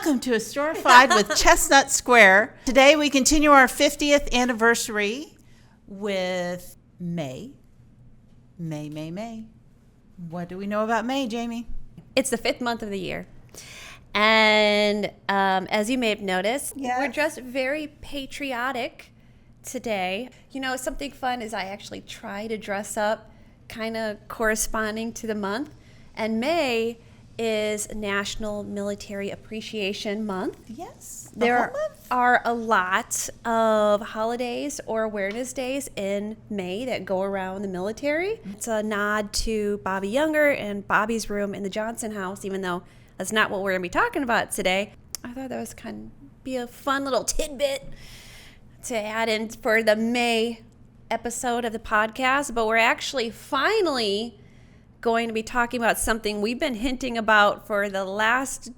Welcome to Historified with Chestnut Square. Today we continue our 50th anniversary with May. May. What do we know about May, Jamie? It's the 5th month of the year. And as you may have noticed, we're dressed very patriotic today. You know, something fun is I actually try to dress up kind of corresponding to the month. And May is National Military Appreciation Month. Yes. There are a lot of holidays or awareness days in May that go around the military. It's a nod to Bobby Younger and Bobby's room in the Johnson house, even though that's not what we're going to be talking about today. I thought that was kind of be a fun little tidbit to add in for the May episode of the podcast. But we're actually finally going to be talking about something we've been hinting about for the last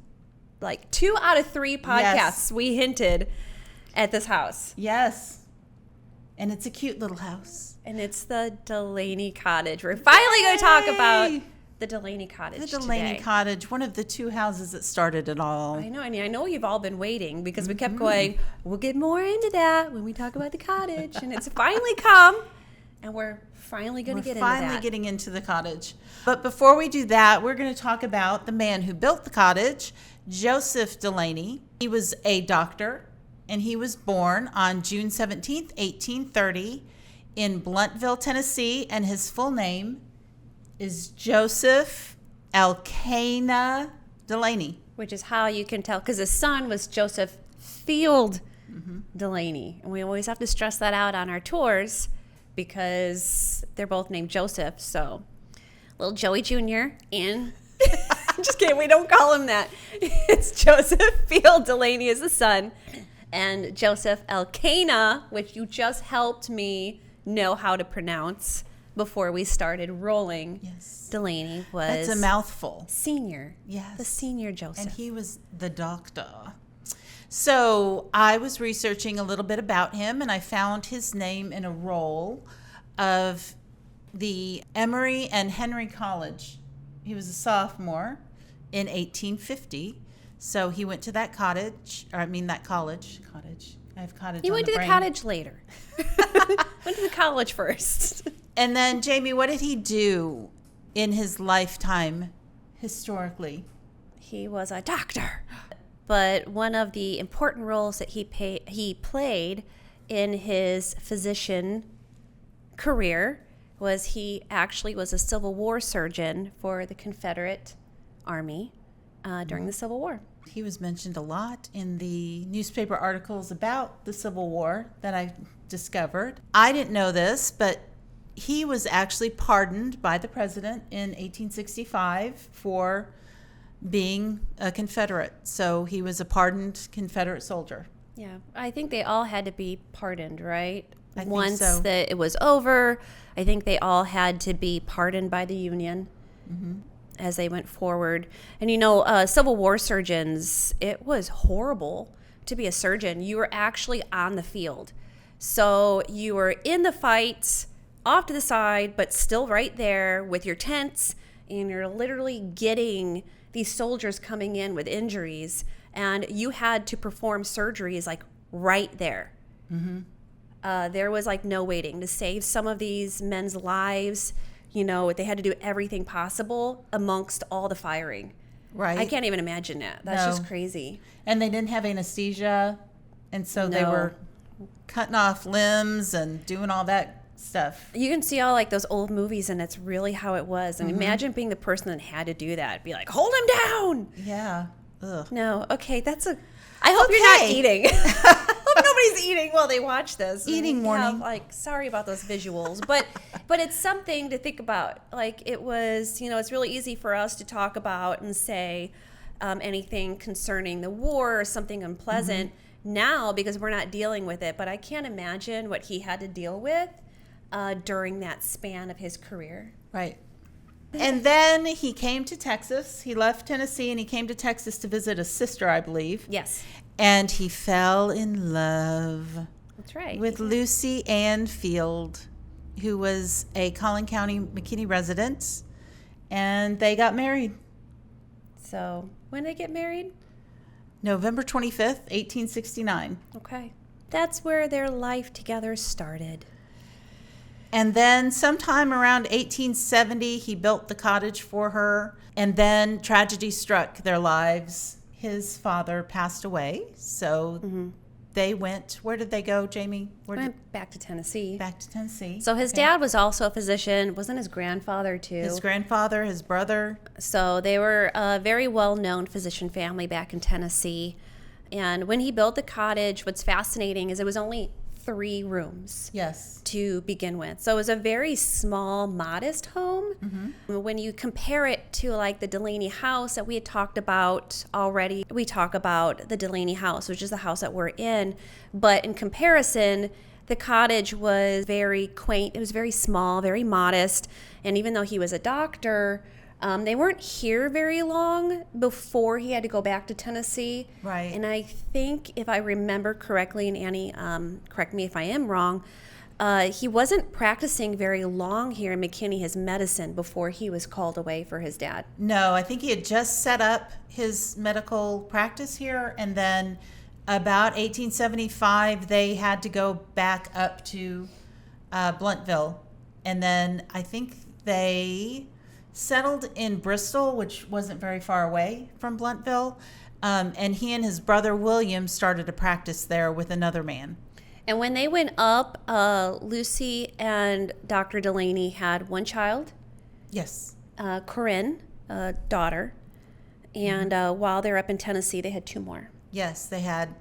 2 out of 3 podcasts. Yes. We hinted at this house. Yes. And it's a cute little house. And it's the Dulaney Cottage. We're finally going to talk about the Dulaney Cottage The Dulaney Cottage, one of the 2 houses that started it all. I know, and I know you've all been waiting because we kept going, we'll get more into that when we talk about the cottage. And it's finally come, and we're finally going to get into that. We're finally getting into the cottage. But before we do that, we're going to talk about the man who built the cottage, Joseph Dulaney. He was a doctor, and he was born on June 17th, 1830 in Blountville, Tennessee, and his full name is Joseph Elkanah Dulaney. Which is how you can tell, because his son was Joseph Field Dulaney. And we always have to stress that out on our tours because they're both named Joseph. So little Joey Jr. and just kidding, we don't call him that. It's Joseph Field Dulaney is the son, and Joseph Elkanah, which you just helped me know how to pronounce before we started rolling. Yes. Dulaney was... That's a mouthful. Senior. Yes. The senior Joseph. And he was the doctor. So I was researching a little bit about him, and I found his name in a roll of the Emory and Henry College. He was a sophomore in 1850. So he went to that college. I have cottage. He went to the cottage later. Went to the college first. And then, Jamie, what did he do in his lifetime historically? He was a doctor. But one of the important roles that he played in his physician career was he actually was a Civil War surgeon for the Confederate Army during the Civil War. He was mentioned a lot in the newspaper articles about the Civil War that I discovered. I didn't know this, but he was actually pardoned by the president in 1865 for being a Confederate. So he was a pardoned Confederate soldier. Yeah, I think they all had to be pardoned, right? Once that it was over, I think they all had to be pardoned by the Union as they went forward. And you know, Civil War surgeons, it was horrible to be a surgeon. You were actually on the field. So you were in the fight, off to the side, but still right there with your tents, and you're literally getting these soldiers coming in with injuries, and you had to perform surgeries like right there. There was like no waiting to save some of these men's lives. You know, they had to do everything possible amongst all the firing. Right. I can't even imagine that. That's just crazy. And they didn't have anesthesia, and so they were cutting off limbs and doing all that stuff. You can see all like those old movies, and it's really how it was. And imagine being the person that had to do that. Be like, hold him down. Yeah. Ugh. No. Okay. I hope you're not eating. I hope nobody's eating while they watch this. Eating warning. Sorry about those visuals, but it's something to think about. Like it was, you know, it's really easy for us to talk about and say anything concerning the war or something unpleasant now because we're not dealing with it. But I can't imagine what he had to deal with during that span of his career. Right. And then he came to Texas. He left Tennessee and he came to Texas to visit a sister, I believe. Yes. And he fell in love. That's right. With Lucy Ann Field, who was a Collin County, McKinney resident. And they got married. So when did they get married? November 25th, 1869. Okay. That's where their life together started. And then sometime around 1870, he built the cottage for her. And then tragedy struck their lives. His father passed away. So they went, where did they go, Jamie? Went back to Tennessee. Back to Tennessee. So his dad was also a physician. Wasn't his grandfather too? His grandfather, his brother. So they were a very well-known physician family back in Tennessee. And when he built the cottage, what's fascinating is it was only 3 rooms. Yes. To begin with. So it was a very small, modest home. When you compare it to like the Dulaney house that we had talked about already, we talk about the Dulaney house, which is the house that we're in. But in comparison, the cottage was very quaint. It was very small, very modest. And even though he was a doctor, they weren't here very long before he had to go back to Tennessee. Right. And I think, if I remember correctly, and Annie, correct me if I am wrong, he wasn't practicing very long here in McKinney, his medicine, before he was called away for his dad. No, I think he had just set up his medical practice here. And then about 1875, they had to go back up to Bluntville. And then I think they settled in Bristol, which wasn't very far away from Bluntville. And he and his brother William started a practice there with another man. And when they went up, Lucy and Dr. Dulaney had one child. Yes. Corinne, a daughter. And while they're up in Tennessee, they had 2 more. Yes, they had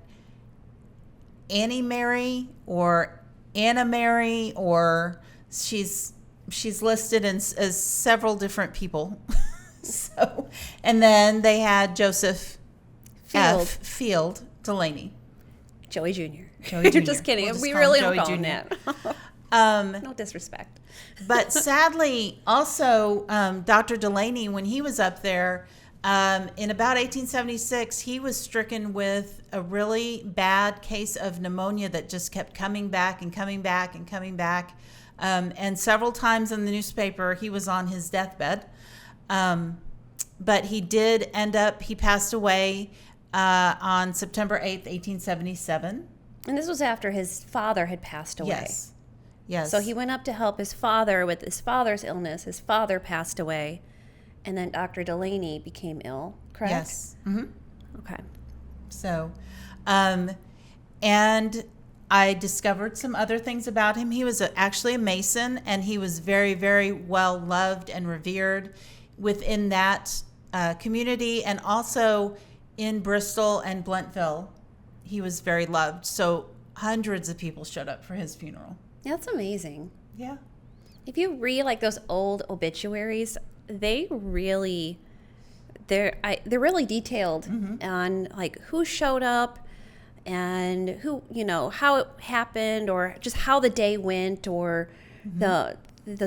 Annie Mary or Anna Mary, or she's listed as several different people. So, and then they had Joseph Field Dulaney. Joey Jr. Joey Jr. Just kidding. We'll just we call really him don't Joey call him Jr. that. No disrespect. But sadly, also, Dr. Dulaney, when he was up there, in about 1876, he was stricken with a really bad case of pneumonia that just kept coming back and coming back and coming back. And several times in the newspaper, he was on his deathbed. But he did he passed away on September 8th, 1877. And this was after his father had passed away. Yes. Yes. So he went up to help his father with his father's illness. His father passed away. And then Dr. Dulaney became ill, correct? Yes. Mm-hmm. Okay. So, and I discovered some other things about him. He was actually a Mason, and he was very, very well loved and revered within that community, and also in Bristol and Bluntville. He was very loved. So hundreds of people showed up for his funeral. That's amazing. Yeah. If you read like those old obituaries, they're really detailed on like who showed up and who, how it happened, or just how the day went, or the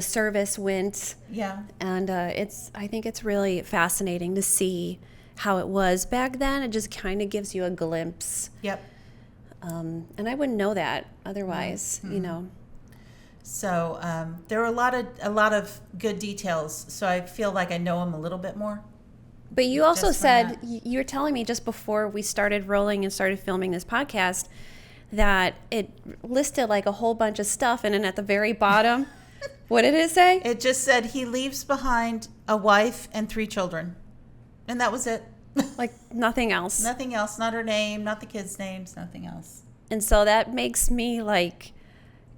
service went. Yeah. And I think it's really fascinating to see how it was back then. It just kind of gives you a glimpse. Yep. And I wouldn't know that otherwise, So there were a lot of good details. So I feel like I know him a little bit more. But you also Just from said, that. you were telling me just before we started rolling and started filming this podcast, that it listed like a whole bunch of stuff, and then at the very bottom, what did it say? It just said he leaves behind a wife and 3 children. And that was it. Like nothing else. Nothing else, not her name, not the kids' names, nothing else. And so that makes me like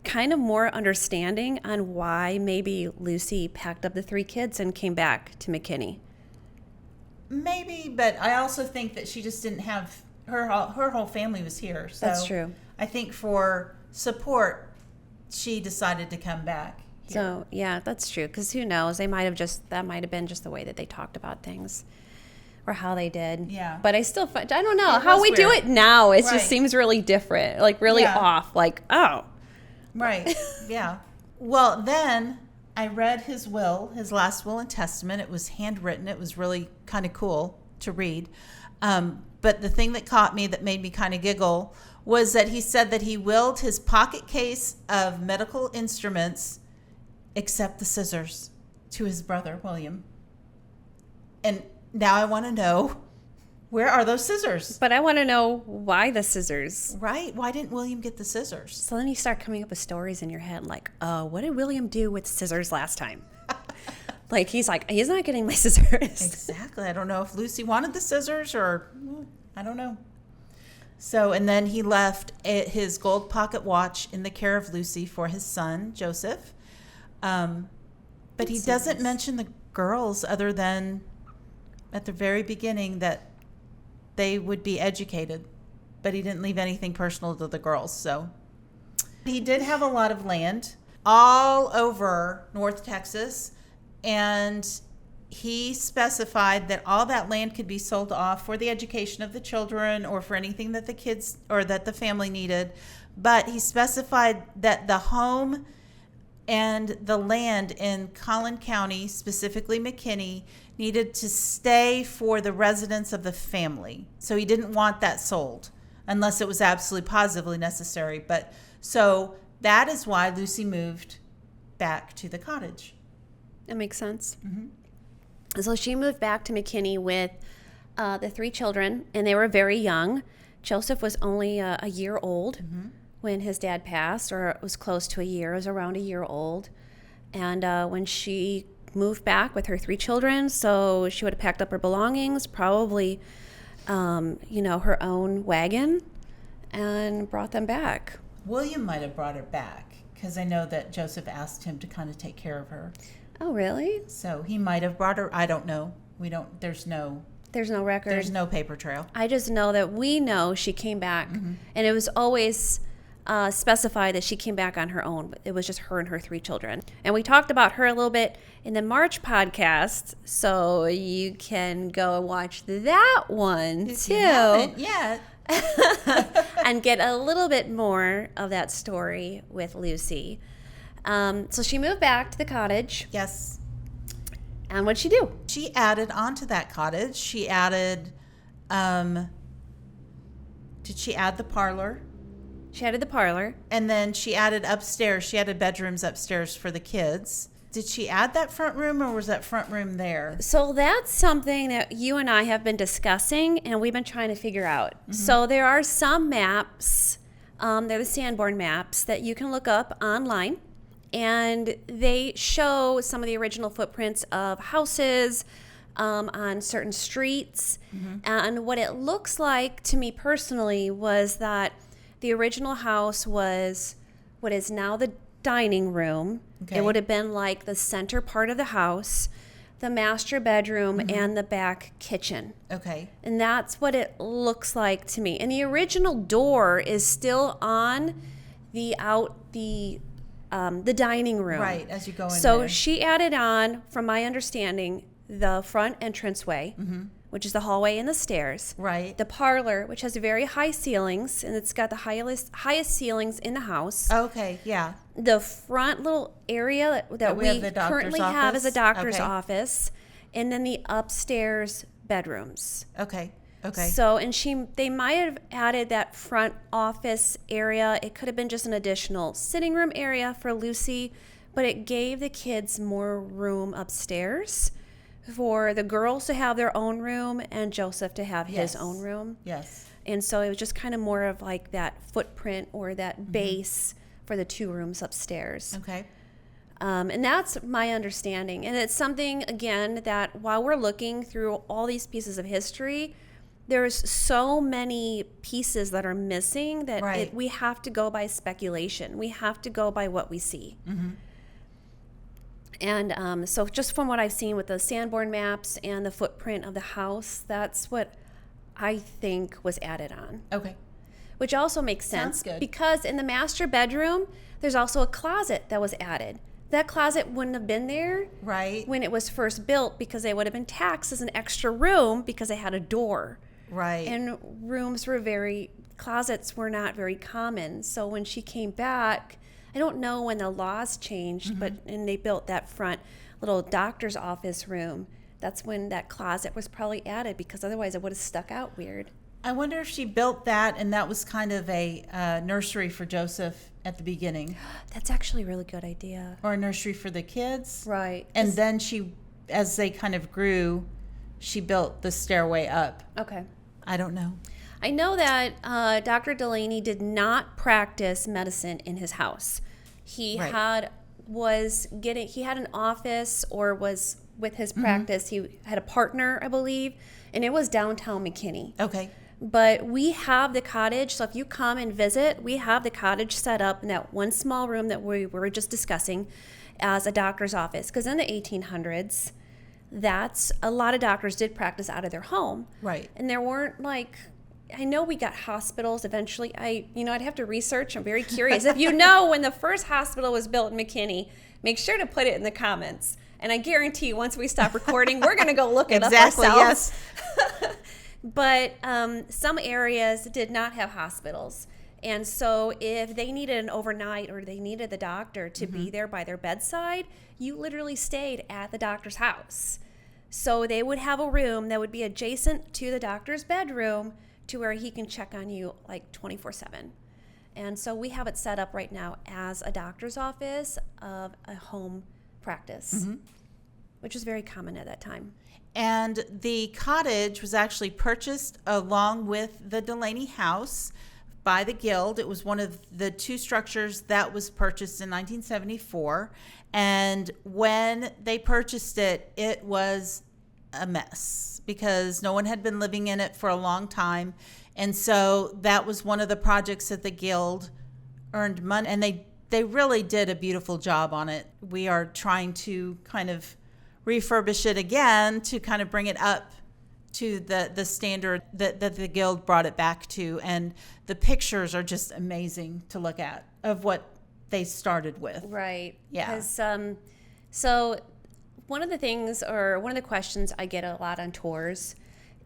kind of more understanding on why maybe Lucy packed up the 3 kids and came back to McKinney. Maybe, but I also think that she just didn't have her whole family was here. So That's true. I think for support, she decided to come back here. So yeah, that's true. Because who knows? That might have been just the way that they talked about things, or how they did. Yeah. But I don't know It how was we do weird. it now. It Right. just seems really different, like really Yeah. off. Like, oh, Right. Yeah. Well, then I read his will, his last will and testament. It was handwritten. It was really kind of cool to read. But the thing that caught me, that made me kind of giggle, was that he said that he willed his pocket case of medical instruments, except the scissors, to his brother, William. And now I want to know, Where are those scissors? But I want to know why the scissors. Right? Why didn't William get the scissors? So then you start coming up with stories in your head like, what did William do with scissors last time? Like, he's not getting my scissors. Exactly. I don't know if Lucy wanted the scissors or I don't know. So, and then he left his gold pocket watch in the care of Lucy for his son, Joseph. But he doesn't mention the girls other than at the very beginning that they would be educated, but he didn't leave anything personal to the girls. So he did have a lot of land all over North Texas, and he specified that all that land could be sold off for the education of the children or for anything that the kids or that the family needed. But he specified that the home and the land in Collin County, specifically McKinney, needed to stay for the residents of the family. So he didn't want that sold unless it was absolutely positively necessary. But so that is why Lucy moved back to the cottage. That makes sense. Mm-hmm. So she moved back to McKinney with the 3 children, and they were very young. Joseph was only a year old when his dad passed, or it was close to a year. It was around a year old. And when she moved back with her 3 children, so she would have packed up her belongings, probably, her own wagon, and brought them back. William might have brought her back because I know that Joseph asked him to kind of take care of her. Oh, really? So he might have brought her. I don't know. There's no record. There's no paper trail. I just know that we know she came back, and it was always specified that she came back on her own. It was just her and her 3 children. And we talked about her a little bit in the March podcast, so you can go and watch that one If too. you haven't yet. And get a little bit more of that story with Lucy. So she moved back to the cottage. Yes. And what'd she do? She added onto that cottage. She added, did she add the parlor? She added the parlor. And then she added upstairs. She added bedrooms upstairs for the kids. Did she add that front room, or was that front room there? So that's something that you and I have been discussing, and we've been trying to figure out. So there are some maps, they're the Sanborn maps, that you can look up online, and they show some of the original footprints of houses on certain streets. And what it looks like to me personally was that the original house was what is now the dining room. Okay. It would have been like the center part of the house, the master bedroom, and the back kitchen. Okay. And that's what it looks like to me. And the original door is still on the dining room. Right, as you go in So there. she added on, from my understanding, the front entranceway, which is the hallway and the stairs. Right. The parlor, which has very high ceilings, and it's got the highest ceilings in the house. Okay, yeah. The front little area that we have we the doctor's currently have is a office? doctor's Okay. office, and then the upstairs bedrooms. Okay. Okay. So, and they might have added that front office area. It could have been just an additional sitting room area for Lucy, but it gave the kids more room upstairs for the girls to have their own room and Joseph to have his own room. Yes. And so it was just kind of more of like that footprint or that base for the 2 rooms upstairs. Okay. And that's my understanding. And it's something, again, that while we're looking through all these pieces of history, there's so many pieces that are missing that Right. we have to go by speculation. We have to go by what we see. And so just from what I've seen with the Sanborn maps and the footprint of the house, that's what I think was added on. Okay. Which also makes sense. Sounds good. Because in the master bedroom, there's also a closet that was added. That closet wouldn't have been there Right. when it was first built because they would have been taxed as an extra room because they had a door. Right. And closets were not very common. So when she came back, I don't know when the laws changed, and they built that front little doctor's office room. That's when that closet was probably added, because otherwise it would have stuck out weird. I wonder if she built that and that was kind of a nursery for Joseph at the beginning, That's actually a really good idea. or a nursery for the kids. Right. And then she, as they kind of grew, she built the stairway up. Okay. I don't know. I know that Dr. Dulaney did not practice medicine in his house. He Right. had an office, or was with his practice. He had a partner, I believe, and it was downtown McKinney. Okay. But we have the cottage, so if you come and visit, we have the cottage set up in that one small room that we were just discussing as a doctor's office. Because in the 1800s, that's a lot of doctors did practice out of their home. Right. And there weren't I know we got hospitals eventually. I'd have to research. I'm very curious. If you know when the first hospital was built in McKinney, make sure to put it in the comments. And I guarantee once we stop recording, we're going to go look it up ourselves. Yes. But some areas did not have hospitals. And so if they needed an overnight, or they needed the doctor to be there by their bedside, you literally stayed at the doctor's house. So they would have a room that would be adjacent to the doctor's bedroom, to where he can check on you 24/7. And so we have it set up right now as a doctor's office of a home practice, which was very common at that time. And the cottage was actually purchased along with the Dulaney house by the Guild. It was one of the two structures that was purchased in 1974. And when they purchased it, it was a mess because no one had been living in it for a long time. And so that was one of the projects that the Guild earned money, and they really did a beautiful job on it. We are trying to kind of refurbish it again to kind of bring it up to the standard that the Guild brought it back to. And the pictures are just amazing to look at of what they started with. Right. Yeah. Because, so one of the things, or one of the questions I get a lot on tours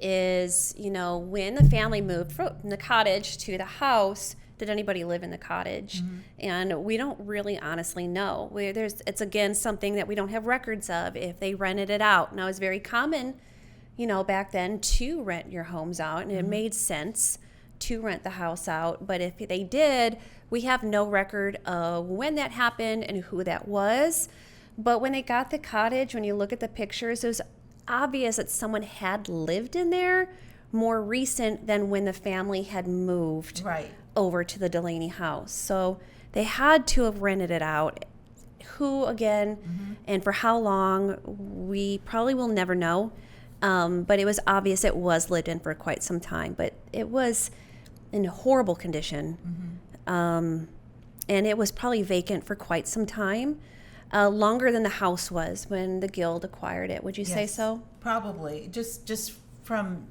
is, when the family moved from the cottage to the house, did anybody live in the cottage? And we don't really honestly know. It's again something that we don't have records of if they rented it out. Now, it's very common, back then to rent your homes out, and it made sense to rent the house out. But if they did, we have no record of when that happened and who that was. But when they got the cottage, when you look at the pictures, it was obvious that someone had lived in there more recent than when the family had moved over to the Dulaney house. So they had to have rented it out. Who, again, and for how long, we probably will never know. But it was obvious it was lived in for quite some time. But it was in horrible condition. And it was probably vacant for quite some time. Longer than the house was when the Guild acquired it. Would you say so? Probably. Just from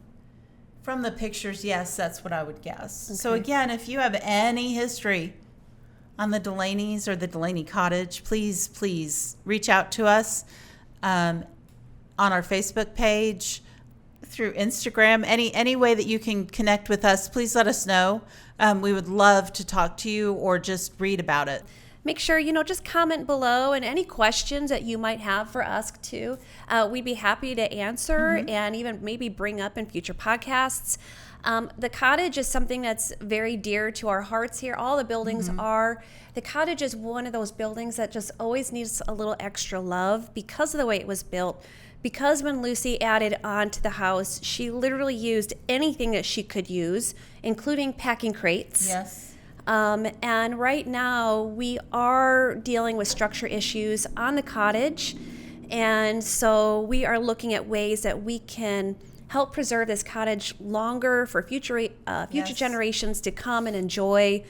the pictures, yes, that's what I would guess. Okay. So again, if you have any history on the Dulaneys or the Dulaney Cottage, please reach out to us on our Facebook page, through Instagram, any way that you can connect with us. Please let us know. We would love to talk to you or just read about it. Make sure, just comment below, and any questions that you might have for us too. We'd be happy to answer and even maybe bring up in future podcasts. The cottage is something that's very dear to our hearts here. All the buildings are. The cottage is one of those buildings that just always needs a little extra love because of the way it was built. Because when Lucy added on to the house, she literally used anything that she could use, including packing crates. Yes. And right now we are dealing with structure issues on the cottage. And so we are looking at ways that we can help preserve this cottage longer for future generations to come and enjoy.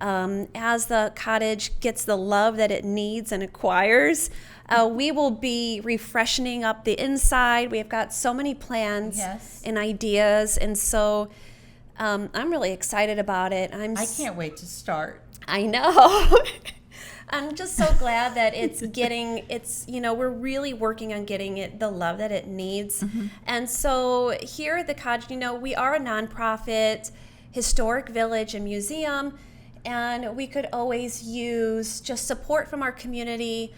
As the cottage gets the love that it needs and acquires, we will be refreshing up the inside. We have got so many plans and ideas. And so I'm really excited about it. I can't wait to start. I know. I'm just so glad that we're really working on getting it the love that it needs. And so here at the cottage, we are a nonprofit historic village and museum, and we could always use just support from our community,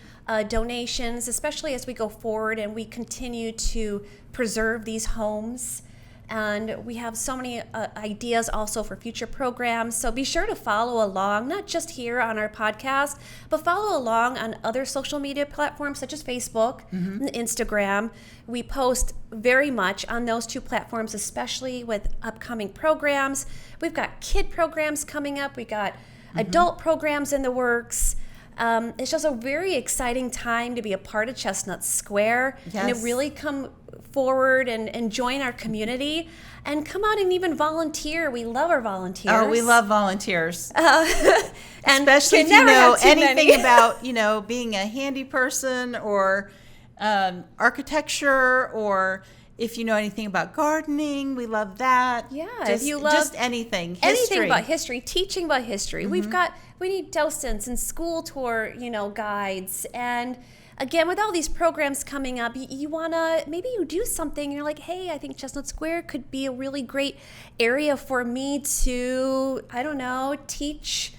donations, especially as we go forward and we continue to preserve these homes. And we have so many ideas also for future programs. So be sure to follow along, not just here on our podcast, but follow along on other social media platforms such as Facebook and Instagram. We post very much on those two platforms, especially with upcoming programs. We've got kid programs coming up. We got adult programs in the works. It's just a very exciting time to be a part of Chestnut Square and to really come forward and join our community and come out and even volunteer. We love our volunteers. Oh, we love volunteers. And especially if you know anything about, being a handy person or architecture, or if you know anything about gardening, we love that. Yeah, if you love just anything about history, teaching about history. We need docents and school tour, guides. And again, with all these programs coming up, you want to, maybe you do something, you're like, hey, I think Chestnut Square could be a really great area for me to, I don't know, teach,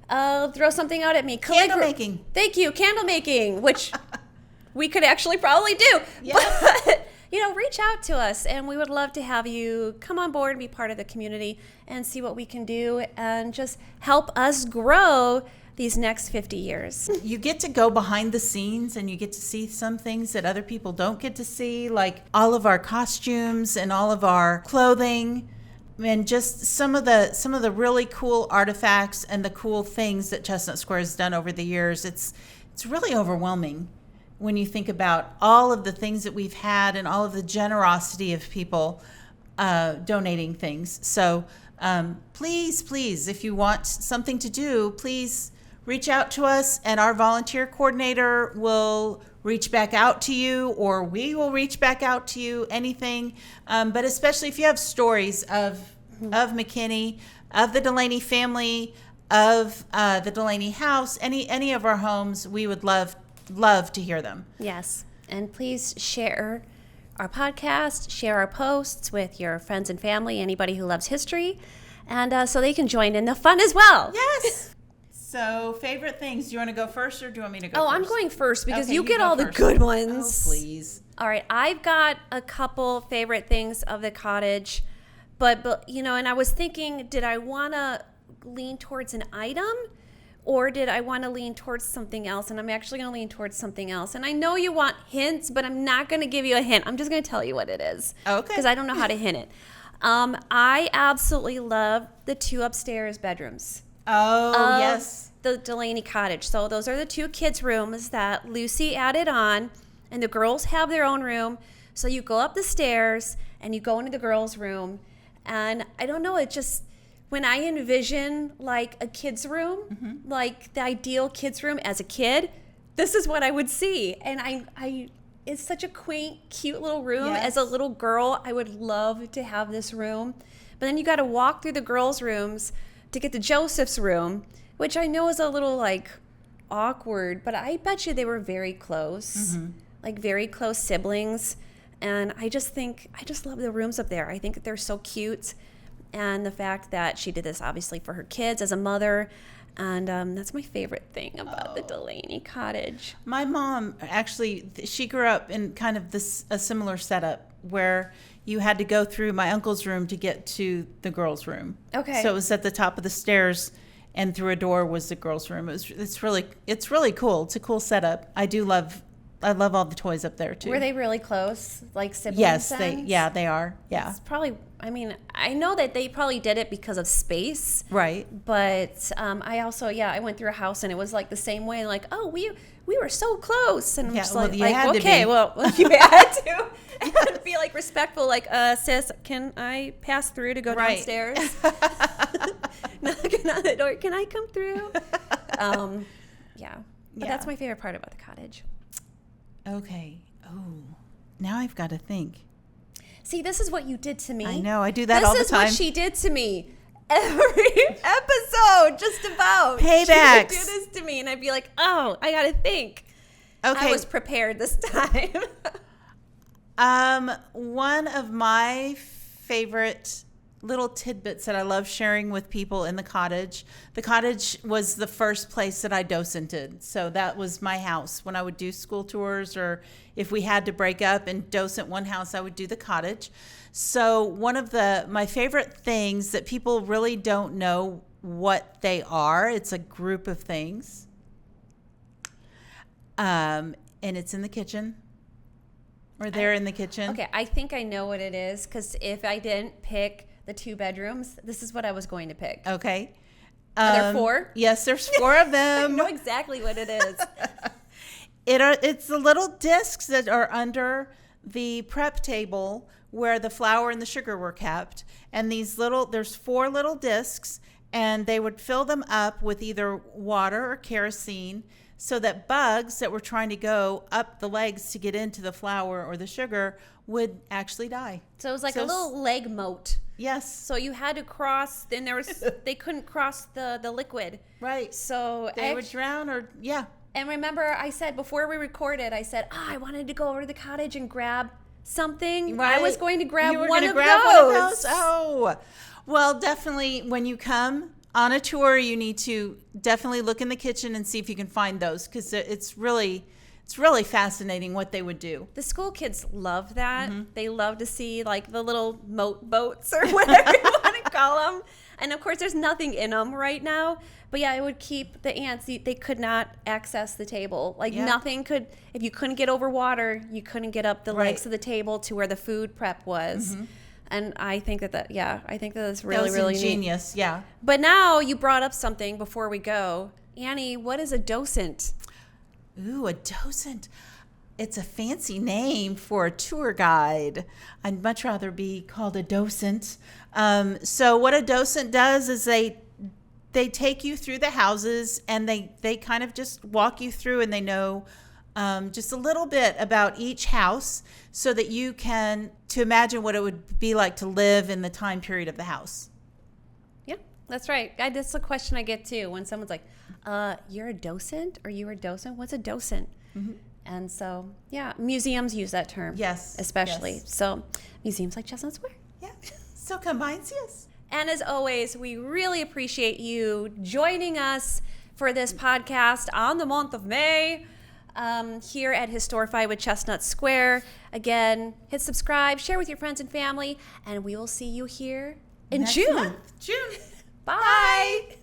throw something out at me. Candle making. Thank you, candle making, which we could actually probably do. Yeah. But, reach out to us, and we would love to have you come on board and be part of the community and see what we can do and just help us grow these next 50 years. You get to go behind the scenes and you get to see some things that other people don't get to see, like all of our costumes and all of our clothing and just some of the really cool artifacts and the cool things that Chestnut Square has done over the years. It's really overwhelming when you think about all of the things that we've had and all of the generosity of people donating things. So please, if you want something to do, please reach out to us, and our volunteer coordinator will reach back out to you, or we will reach back out to you, anything. But especially if you have stories of McKinney, of the Dulaney family, of the Dulaney house, any of our homes, we would love to hear them. Yes. And please share our podcast, share our posts with your friends and family, anybody who loves history, and so they can join in the fun as well. Yes. So, favorite things. Do you want to go first, or do you want me to go first? I'm going first because Okay, you get all first. the good ones. Oh, please. All right. I've got a couple favorite things of the cottage, but and I was thinking, did I want to lean towards an item, or did I want to lean towards something else? And I'm actually going to lean towards something else. And I know you want hints, but I'm not going to give you a hint. I'm just going to tell you what it is. Okay. Because I don't know how to hint it. I absolutely love the two upstairs bedrooms. Oh, yes. The Dulaney Cottage. So those are the two kids' rooms that Lucy added on, and the girls have their own room. So you go up the stairs and you go into the girls' room, and I don't know, it just, when I envision like a kid's room, like the ideal kid's room as a kid, this is what I would see. And I it's such a quaint, cute little room. Yes. As a little girl, I would love to have this room. But then you got to walk through the girls' rooms to get to Joseph's room, which I know is a little like awkward, but I bet you they were very close, like very close siblings. And I just love the rooms up there. I think that they're so cute. And the fact that she did this obviously for her kids as a mother. And that's my favorite thing about the Dulaney Cottage. My mom, actually, she grew up in kind of a similar setup where you had to go through my uncle's room to get to the girls' room. Okay. So it was at the top of the stairs, and through a door was the girls' room. It's really cool. It's a cool setup. I love all the toys up there too. Were they really close, like siblings? Yes, then? they are. Yeah. It's probably, I know that they probably did it because of space. Right. But I went through a house and it was like the same way, like, oh, we were so close. And I'm just like, you had to okay, be. well, you had to. You had to be like respectful, like, sis, can I pass through to go downstairs? Knocking on the door, can I come through? But that's my favorite part about the cottage. Okay. Oh, now I've got to think. See, this is what you did to me. I know. I do that all the time. This is what she did to me. Every episode, just about. Paybacks. She would do this to me, and I'd be like, oh, I got to think. Okay. I was prepared this time. One of my favorite little tidbits that I love sharing with people in the cottage. The cottage was the first place that I docented. So that was my house. When I would do school tours, or if we had to break up and docent one house, I would do the cottage. So one of my favorite things that people really don't know what they are, it's a group of things. And it's in the kitchen. Or they're in the kitchen. Okay, I think I know what it is, because if I didn't pick the 2 bedrooms, this is what I was going to pick. Okay. Are there 4? Yes, there's 4 of them. I know exactly what it is. It's the little discs that are under the prep table where the flour and the sugar were kept. And there's 4 little discs, and they would fill them up with either water or kerosene, so that bugs that were trying to go up the legs to get into the flour or the sugar would actually die. So it was like a little leg moat. Yes. So you had to cross, then they couldn't cross the liquid. Right. So they would drown yeah. And remember, I said before we recorded, I said, I wanted to go over to the cottage and grab something. Right. I was going to grab one of those. Oh, well, definitely when you come on a tour, you need to definitely look in the kitchen and see if you can find those, because it's really fascinating what they would do. The school kids love that. Mm-hmm. They love to see like the little moat boats or whatever you want to call them. And of course, there's nothing in them right now. But yeah, it would keep the ants. They could not access the table. Like nothing could. If you couldn't get over water, you couldn't get up the legs of the table to where the food prep was. Mm-hmm. And I think I think that's really, really ingenious. Neat. Yeah. But now you brought up something before we go. Annie, what is a docent? Ooh, a docent. It's a fancy name for a tour guide. I'd much rather be called a docent. So what a docent does is they take you through the houses, and they kind of just walk you through, and they know just a little bit about each house, so that you can to imagine what it would be like to live in the time period of the house. Yeah, that's right. That's a question I get too when someone's like, you're a docent, or you're a docent? What's a docent? Mm-hmm. And so, yeah, museums use that term. Yes. Especially. Yes. So museums like Chestnut Square. Yeah. So come by and see us. And as always, we really appreciate you joining us for this podcast on the month of May. Here at Historified with Chestnut Square. Again, hit subscribe, share with your friends and family, and we will see you here in June. June. Bye.